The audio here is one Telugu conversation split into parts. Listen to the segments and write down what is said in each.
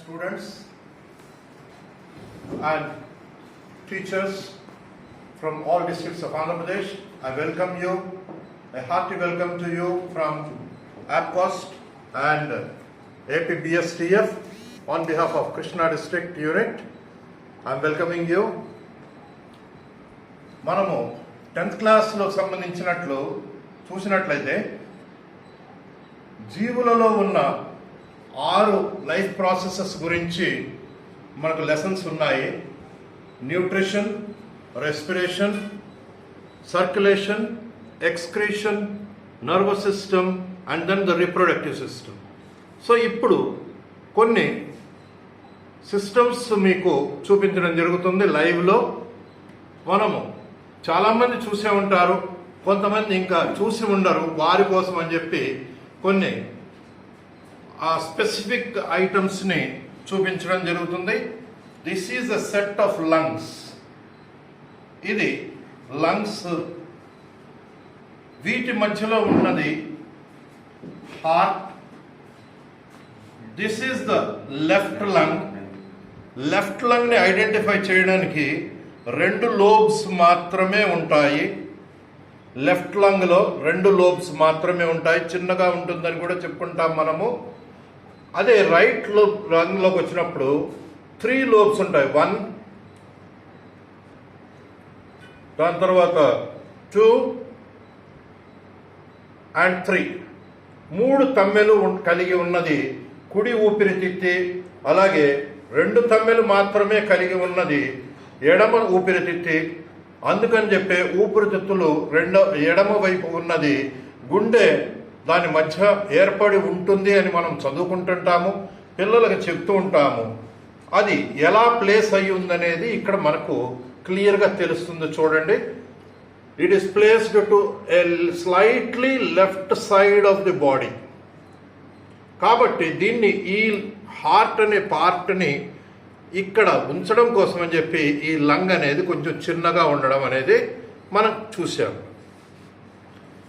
Students and teachers from all districts of Andhra Pradesh, I welcome you, a hearty welcome to you from APCOST and APBSTF on behalf of Krishna District Unit. I am welcoming you. మనము 10th క్లాస్లో సంబంధించినట్లు చూసినట్లయితే జీవులలో ఉన్న 6 లైఫ్ ప్రాసెసెస్ గురించి మనకు లెసన్స్ ఉన్నాయి. Nutrition, respiration, circulation, excretion, nervous system and then the reproductive system. So ఇప్పుడు కొన్ని సిస్టమ్స్ మీకు చూపించడం జరుగుతుంది లైవ్లో. మనము చాలామంది చూసే ఉంటారు, కొంతమంది ఇంకా చూసి ఉండరు. వారి కోసం అని చెప్పి కొన్ని ఆ స్పెసిఫిక్ ఐటమ్స్ని చూపించడం జరుగుతుంది. This is a set of lungs. ఇది లంగ్స్, వీటి మధ్యలో ఉన్నది heart. This is the left lung. Left లంగ్ని ఐడెంటిఫై చేయడానికి 2 లోబ్స్ మాత్రమే ఉంటాయి. లెఫ్ట్ లంగ్లో 2 లోబ్స్ మాత్రమే ఉంటాయి. చిన్నగా ఉంటుందని కూడా చెప్పుకుంటాం మనము. అదే రైట్ లంగ్లోకి వచ్చినప్పుడు 3 లోబ్స్ ఉంటాయి. 1, దాని తర్వాత 2 and 3. 3 తమ్మెలు కలిగి ఉన్నది కుడి ఊపిరితిత్తి. అలాగే 2 తమ్మెలు మాత్రమే కలిగి ఉన్నది ఎడమ ఊపిరితిత్తి. అందుకని చెప్పే ఊపిరితిత్తులు ఎడమ వైపు ఉన్నది గుండె దాని మధ్య ఏర్పడి ఉంటుంది అని మనం చదువుకుంటుంటాము, పిల్లలకు చెప్తూ ఉంటాము. అది ఎలా ప్లేస్ అయి ఉందనేది ఇక్కడ మనకు క్లియర్గా తెలుస్తుంది. చూడండి, it is placed to A slightly left side of the body. కాబట్టి దీన్ని, ఈ హార్ట్ అనే పార్ట్ని ఇక్కడ ఉంచడం కోసం అని చెప్పి ఈ లంగ్ అనేది కొంచెం చిన్నగా ఉండడం అనేది మనం చూసాం.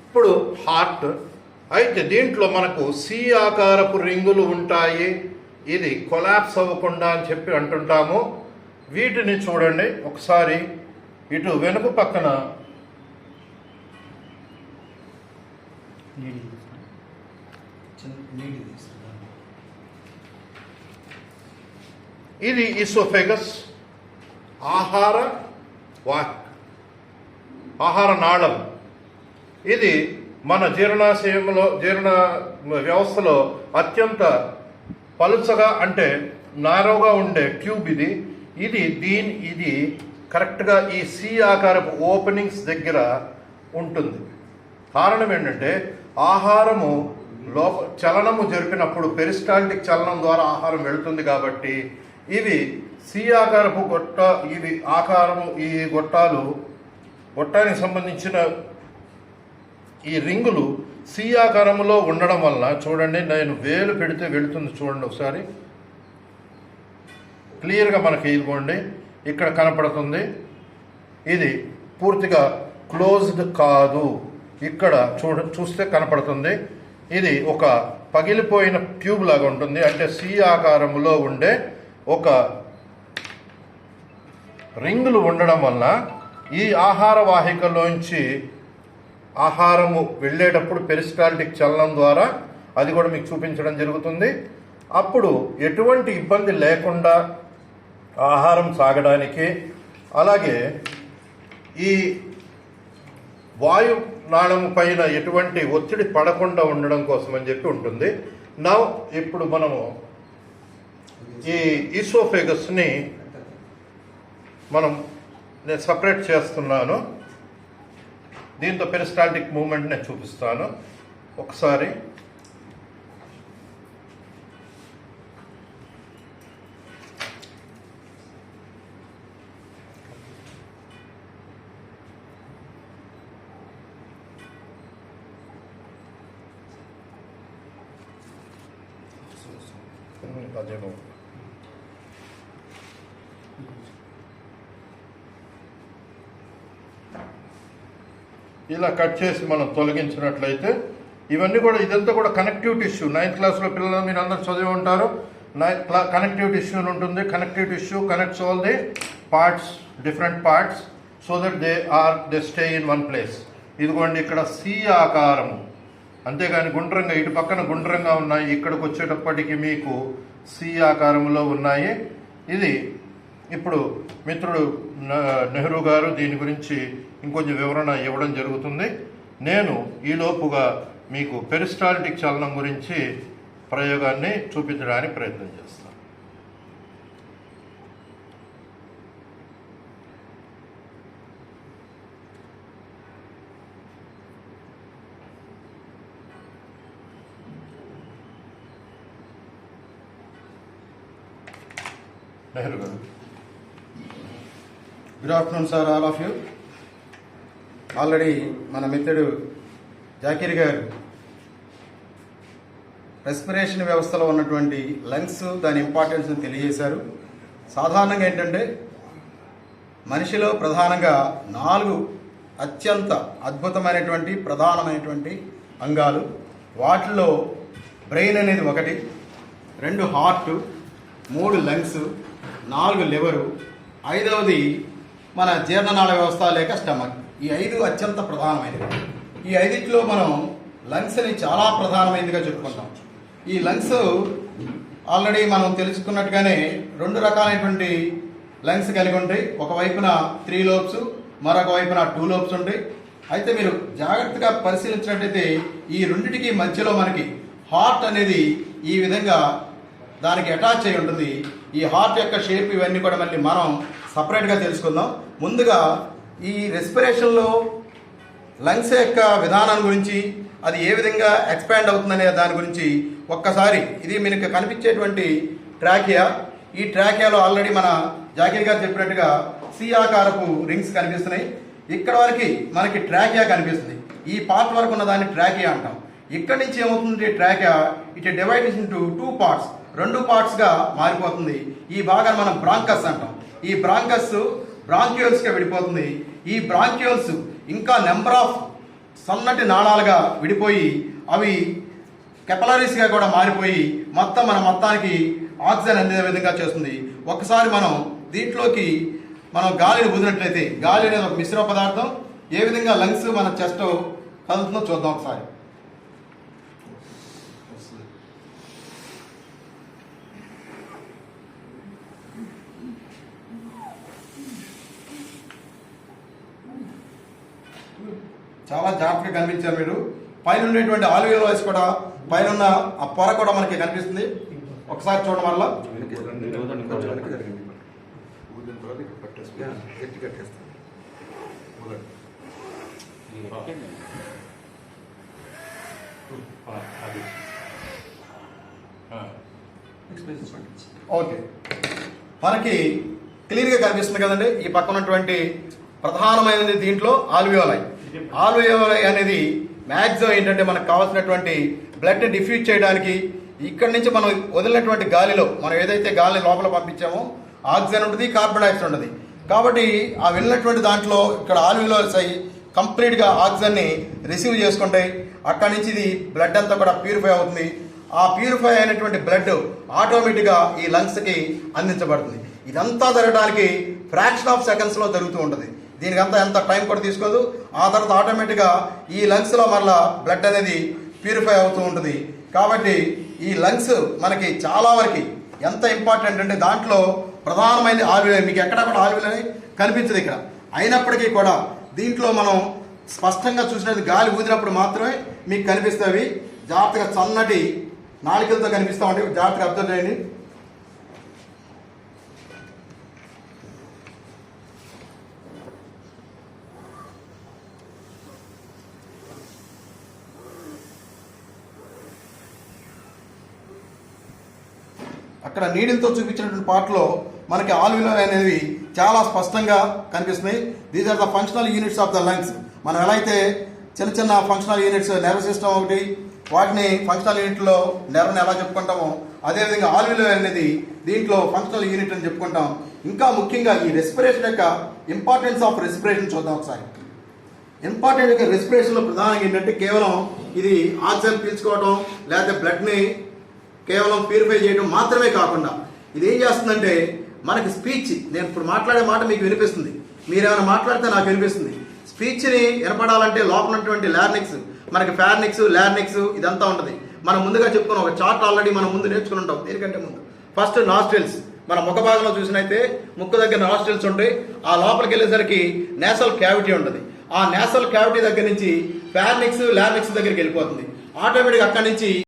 ఇప్పుడు హార్ట్ అయితే దీంట్లో మనకు సి ఆకారపు రింగులు ఉంటాయి. ఇది కొలాప్స్ అవ్వకుండా అని చెప్పి అంటుంటాము. వీటిని చూడండి ఒకసారి, ఇటు వెనుక పక్కన ఇది ఈసోఫెగస్, ఆహార నాళం. ఇది మన జీర్ణ వ్యవస్థలో అత్యంత పలుచగా అంటే నారోగా ఉండే ట్యూబ్ ఇది. ఇది కరెక్ట్గా ఈ సి ఆకారపు ఓపెనింగ్స్ దగ్గర ఉంటుంది. కారణం ఏంటంటే ఆహారము చలనము జరిపినప్పుడు పెరిస్టాల్టిక్ చలనం ద్వారా ఆహారం వెళుతుంది. కాబట్టి ఇవి సి ఆకారపు ఇవి ఆకారము, ఈ గొట్టానికి సంబంధించిన ఈ రింగులు సి ఆకారంలో ఉండడం వల్ల, చూడండి నేను వేలు పెడితే వెళుతుంది చూడండి ఒకసారి క్లియర్గా మనకి ఇదిగోండి ఇక్కడ కనపడుతుంది. ఇది పూర్తిగా క్లోజ్డ్ కాదు, ఇక్కడ చూస్తే కనపడుతుంది. ఇది ఒక పగిలిపోయిన ట్యూబ్ లాగా ఉంటుంది. అంటే సి ఆకారంలో ఉండే ఒక రింగులు ఉండడం వల్ల ఈ ఆహార వాహికలోంచి ఆహారము వెళ్ళేటప్పుడు పెరిస్టాల్టిక్ చలనం ద్వారా అది కూడా మీకు చూపించడం జరుగుతుంది. అప్పుడు ఎటువంటి ఇబ్బంది లేకుండా ఆహారం సాగడానికి, అలాగే ఈ వాయు నాళము పైన ఎటువంటి ఒత్తిడి పడకుండా ఉండడం కోసం అని చెప్పి ఉంటుంది. ఇప్పుడు మనము ఈ ఈసోఫెగస్ని నేను సపరేట్ చేస్తున్నాను. దీంతో పెరిస్టాల్టిక్ మూమెంట్ నేను చూపిస్తాను ఒకసారి. అదేమో ఇలా కట్ చేసి మనం తొలగించినట్లయితే ఇవన్నీ కూడా, ఇదంతా కూడా కనెక్టివ్ టిష్యూ. 9th క్లాస్లో పిల్లలు మీరు అందరూ చదివి ఉంటారు. కనెక్టివ్ టిష్యూ ఉంటుంది. Connective tissue connects all the parts, different parts, so that they stay in one place. ఇదిగోండి ఇక్కడ సి ఆకారము, అంతేగాని గుండ్రంగా ఇటు పక్కన గుండ్రంగా ఉన్నాయి, ఇక్కడికి వచ్చేటప్పటికి మీకు సి ఆకారంలో ఉన్నాయి. ఇది ఇప్పుడు మిత్రుడు నెహ్రూ గారు దీని గురించి ఇంకొంచెం వివరణ ఇవ్వడం జరుగుతుంది. నేను ఈలోపుగా మీకు పెరిస్టాల్టిక్ చలనం గురించి ప్రయోగాన్ని చూపించడానికి ప్రయత్నం చేస్తాను. నెహ్రూ గారు. Good afternoon sir, all of you. Already మన మిత్రుడు జాకీర్ గారు రెస్పిరేషన్ వ్యవస్థలో ఉన్నటువంటి లంగ్స్, దాని ఇంపార్టెన్స్ని తెలియజేశారు. సాధారణంగా ఏంటంటే మనిషిలో ప్రధానంగా 4 అత్యంత అద్భుతమైనటువంటి ప్రధానమైనటువంటి అంగాలు. వాటిలో బ్రెయిన్ అనేది 1, 2 హార్ట్, 3 లంగ్స్, 4 లివరు, 5వది మన జీర్ణనాళ వ్యవస్థ లేక స్టమక్. ఈ 5 అత్యంత ప్రధానమైనవి. ఈ 5లో మనం లంగ్స్ని చాలా ప్రధానమైనదిగా చెప్పుకుంటాం. ఈ లంగ్స్ ఆల్రెడీ మనం తెలుసుకున్నట్టుగానే 2 రకాలైనటువంటి లంగ్స్ కలిగి ఉంటాయి. ఒకవైపున 3 లోబ్స్, మరొక వైపున 2 లోబ్స్ ఉంటాయి. అయితే మీరు జాగ్రత్తగా పరిశీలించినట్టయితే ఈ రెండిటికి మధ్యలో మనకి హార్ట్ అనేది ఈ విధంగా దానికి అటాచ్ అయి ఉంటుంది. ఈ హార్ట్ యొక్క షేప్ ఇవన్నీ కూడా మళ్ళీ మనం సపరేట్గా తెలుసుకుందాం. ముందుగా ఈ రెస్పిరేషన్లో లంగ్స్ యొక్క విధానం గురించి, అది ఏ విధంగా ఎక్స్పాండ్ అవుతుందనే దాని గురించి ఒక్కసారి, ఇది మీకు కనిపించేటువంటి ట్రాకియా. ఈ ట్రాకియాలో ఆల్రెడీ మన జాకీర్ గారు చెప్పినట్టుగా సి ఆకారపు రింగ్స్ కనిపిస్తున్నాయి. ఇక్కడ వరకు మనకి ట్రాకియా కనిపిస్తుంది. ఈ పార్ట్ వరకు ఉన్న దాన్ని ట్రాకియా అంటాం. ఇక్కడి నుంచి ఏమవుతుంది, trachea it divided into 2 parts, 2 పార్ట్స్గా మారిపోతుంది. ఈ భాగాన్ని మనం బ్రాంకస్ అంటాం. ఈ బ్రాంకస్ బ్రాంక్యూల్స్గా విడిపోతుంది. ఈ బ్రాంక్యూల్స్ ఇంకా నెంబర్ ఆఫ్ సన్నటి నాళాలుగా విడిపోయి అవి కెపలరీస్గా కూడా మారిపోయి మన మొత్తానికి ఆక్సిజన్ అందే విధంగా చేస్తుంది. ఒకసారి మనం దీంట్లోకి గాలిని వదిలినట్లయితే, గాలి అనేది ఒక మిశ్రమ పదార్థం, ఏ విధంగా లంగ్స్ మన చెస్ట్ కదులుతుందో చూద్దాం ఒకసారి. చాలా జాగ్రత్తగా కనిపించారు మీరు. పైన ఉండేటువంటి ఆల్వియోల్ వాయిస్ కూడా, పైన ఉన్న ఆ పొర కూడా మనకి కనిపిస్తుంది. ఒకసారి చూడడం వల్ల ఓకే, మనకి క్లియర్గా కనిపిస్తుంది కదండి. ఈ పక్కన ఉన్నటువంటి ప్రధానమైనది దీంట్లో ఆల్వియోలై. ఆల్వియోలై అనేది మ్యాక్సిమం ఏంటంటే మనకు కావాల్సినటువంటి బ్లడ్ని డిఫ్యూజ్ చేయడానికి, ఇక్కడి నుంచి మనం వదిలినటువంటి గాలిలో మనం ఏదైతే గాలిని లోపల పంపించామో ఆక్సిజన్ ఉంటుంది, కార్బన్ డైఆక్సైడ్ ఉంటుంది. కాబట్టి ఆ వెళ్ళినటువంటి దాంట్లో ఇక్కడ ఆల్వియోలైస్ అయ్యి కంప్లీట్గా ఆక్సిజన్ని రిసీవ్ చేసుకుంటాయి. అక్కడి నుంచి ఇది బ్లడ్ అంతా కూడా ప్యూరిఫై అవుతుంది. ఆ ప్యూరిఫై అయినటువంటి బ్లడ్ ఆటోమేటిక్గా ఈ లంగ్స్కి అందించబడుతుంది. ఇదంతా జరగడానికి ఫ్రాక్షన్ ఆఫ్ సెకండ్స్లో జరుగుతూ ఉంటుంది. దీనికి అంతా ఎంత టైం కూడా తీసుకోదు. ఆ తర్వాత ఆటోమేటిక్గా ఈ లంగ్స్లో మళ్ళీ బ్లడ్ అనేది ప్యూరిఫై అవుతూ ఉంటుంది. కాబట్టి ఈ లంగ్స్ మనకి చాలా వరకు ఎంత ఇంపార్టెంట్ అంటే దాంట్లో ప్రధానమైన ఆల్వియోలై, మీకు ఎక్కడ కూడా ఆల్వియోలై కనిపించదు ఇక్కడ. అయినప్పటికీ కూడా దీంట్లో మనం స్పష్టంగా చూసినది గాలి ఊదినప్పుడు మాత్రమే మీకు కనిపిస్తాయి. జాగ్రత్తగా సన్నటి నాళికలతో కనిపిస్తూ ఉంటాయి. జాగ్రత్తగా అబ్జర్వ్ చేయండి. అక్కడ నీడిల్తో చూపించినటువంటి పార్ట్లో మనకి ఆల్వియోలై అనేవి చాలా స్పష్టంగా కనిపిస్తున్నాయి. These are the functional units of the lungs. మనం ఎలా అయితే చిన్న చిన్న ఫంక్షనల్ యూనిట్స్, నర్వ్ సిస్టమ్ ఒకటి, వాటిని ఫంక్షనల్ యూనిట్లో నెర్వ్ని ఎలా చెప్పుకుంటామో అదేవిధంగా ఆల్వియోలై అనేది దీంట్లో ఫంక్షనల్ యూనిట్ అని చెప్పుకుంటాం. ఇంకా ముఖ్యంగా ఈ రెస్పిరేషన్ యొక్క ఇంపార్టెన్స్ ఆఫ్ రెస్పిరేషన్ చూద్దాం ఒకసారి. ఇంపార్టెంట్ రెస్పిరేషన్లో ప్రధానంగా ఏంటంటే కేవలం ఇది ఆక్సిజన్ పీల్చుకోవడం, లేకపోతే బ్లడ్ని కేవలం ప్యూరిఫై చేయడం మాత్రమే కాకుండా ఇది ఏం చేస్తుందంటే మనకి స్పీచ్, నేను ఇప్పుడు మాట్లాడే మాట మీకు వినిపిస్తుంది, మీరేమైనా మాట్లాడితే నాకు వినిపిస్తుంది. స్పీచ్ని వినపడాలంటే లోపల ఉన్నటువంటి లార్నిక్స్, మనకి ఫార్నిక్స్, లార్నిక్స్ ఇదంతా ఉంటుంది. మనం ముందుగా చెప్పుకున్న ఒక చార్ట్ ఆల్రెడీ మనం ముందు నేర్చుకుని ఉంటాం. దీనికంటే ముందు ఫస్ట్ నాస్ట్రిల్స్, మన ముఖ భాగంలో చూసినైతే ముక్కు దగ్గర నాస్ట్రిల్స్ ఉంటాయి. ఆ లోపలికి వెళ్ళేసరికి నేసల్ క్యావిటీ ఉంటుంది. ఆ నేసల్ క్యావిటీ దగ్గర నుంచి ఫార్నిక్స్, లార్నిక్స్ దగ్గరికి వెళ్ళిపోతుంది. ఆటోమేటిక్గా అక్కడి నుంచి